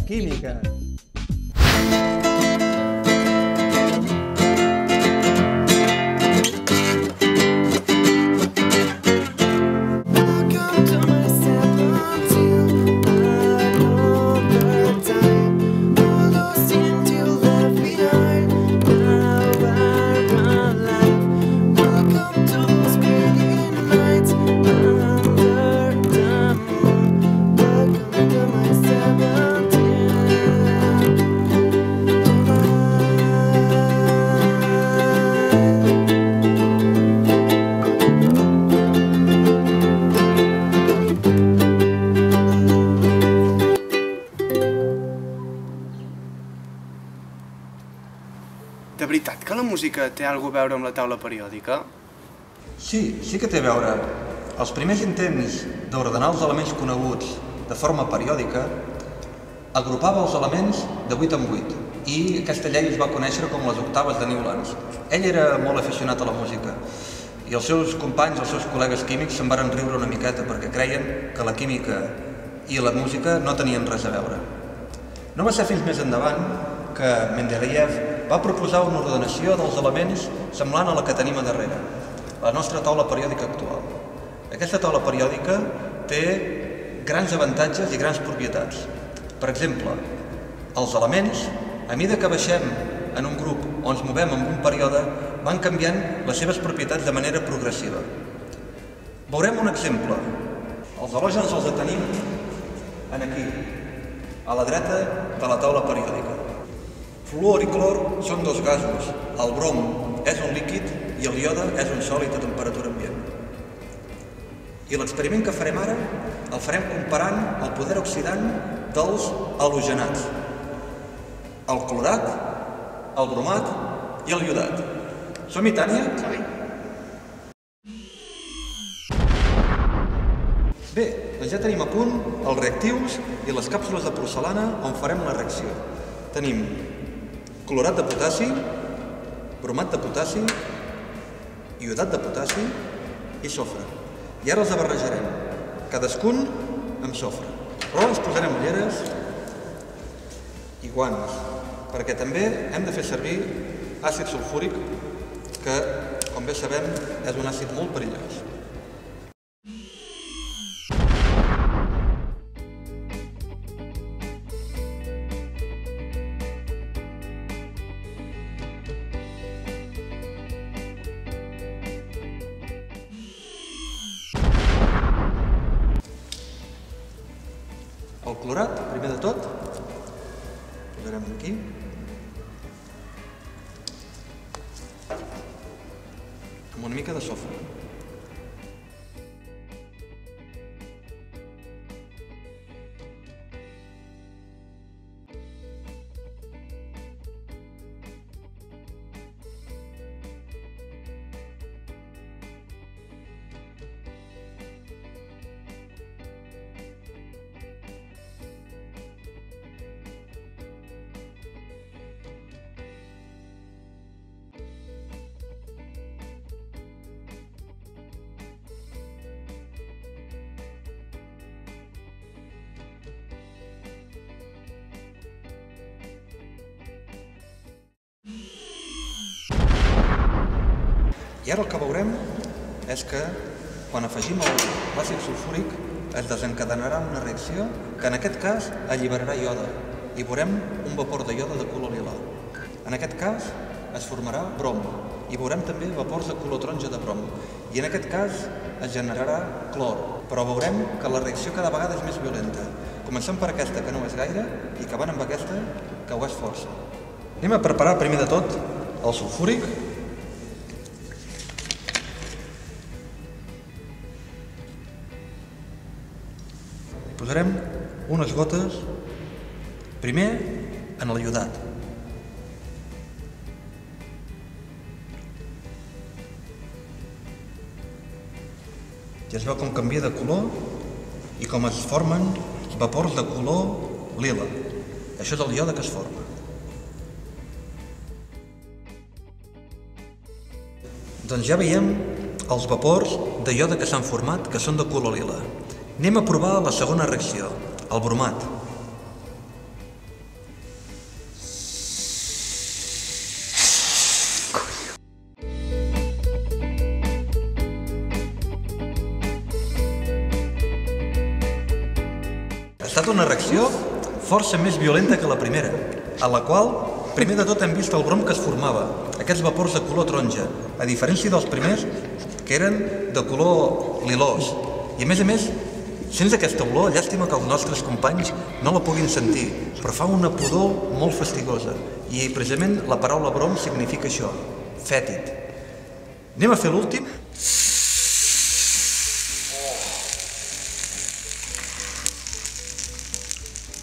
química. De veritat que la música té alguna a veure amb la taula periòdica? Sí que té a veure. Els primers intents d'ordenar els elements coneguts de forma periòdica agrupava els elements de 8 en 8 i aquesta llei es va conèixer com les octaves de Newlands. Ell era molt aficionat a la música i els seus companys, els seus col·legues químics se'n varen riure una miqueta perquè creien que la química i la música no tenien res a veure. No va ser fins més endavant que Mendeleev va proposar una ordenació dels elements semblant a la que tenim a darrere, la nostra taula periòdica actual. Aquesta taula periòdica té grans avantatges i grans propietats. Per exemple, els elements, a mesura que baixem en un grup o ens movem en un període, van canviant les seves propietats de manera progressiva. Veurem un exemple. Els halògens els tenim aquí, a la dreta de la taula periòdica. Fluor i clor són dos gasos, el brom és un líquid i el iode és un sòlid a temperatura ambient. I l'experiment que farem ara el farem comparant el poder oxidant dels halogenats, el clorat, el bromat i el iodat. Som-hi, Tània? Som-hi. Bé, doncs ja tenim a punt els reactius i les càpsules de porcellana on farem la reacció. Tenim clorat de potassi, bromat de potassi, iodat de potassi i sofre. I ara els barrejarem, cadascun amb sofre. Però ens posarem ulleres i guants, perquè també hem de fer servir àcid sulfúric, que, com bé sabem, és un àcid molt perillós. El clorat, primer de tot, posarem aquí. Amb una mica de sofre. I ara el que veurem és que quan afegim l'àcid sulfúric es desencadenarà una reacció que en aquest cas alliberarà iode i veurem un vapor de iode de color lila. En aquest cas es formarà brom i veurem també vapors de color taronja de brom i en aquest cas es generarà clor, però veurem que la reacció cada vegada és més violenta. Comencem per aquesta que no ho és gaire i acabant amb aquesta que ho és força. Anem a preparar primer de tot el sulfúric. Posarem unes gotes, primer en el iodat. Ja es veu com canvia de color i com es formen vapors de color lila. Això és el iode que es forma. Doncs ja veiem els vapors de iode que s'han format, que són de color lila. Anem a provar la segona reacció, el bromat. estat una reacció força més violenta que la primera, a la qual, primer de tot, hem vist el brom que es formava, aquests vapors de color taronja, a diferència dels primers, que eren de color lilós. I a més, sents aquesta olor, llàstima que els nostres companys no la puguin sentir, però fa una pudor molt fastigosa. I precisament la paraula brom significa això, fètid. Anem a fer l'últim.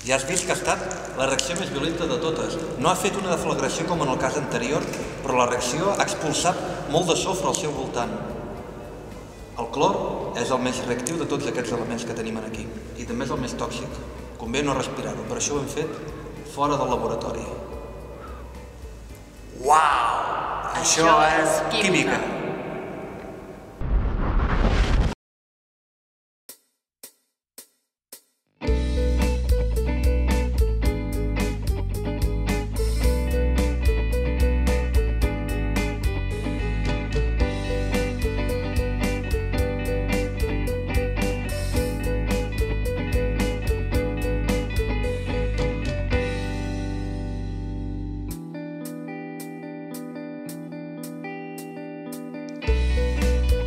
Ja has vist que ha estat la reacció més violenta de totes. No ha fet una deflagració com en el cas anterior, però la reacció ha expulsat molt de sofre al seu voltant. El clor és el més reactiu de tots aquests elements que tenim aquí i també és el més tòxic. Convé no respirar-ho, per això ho hem fet fora del laboratori. Uau! Això és química!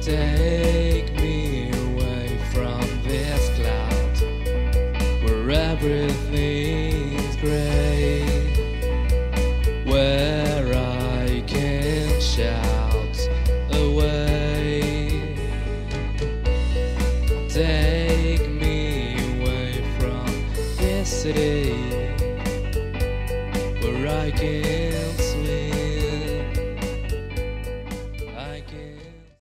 Take me away from this cloud where everything's gray, where I can shout away. Take me away from this city where I can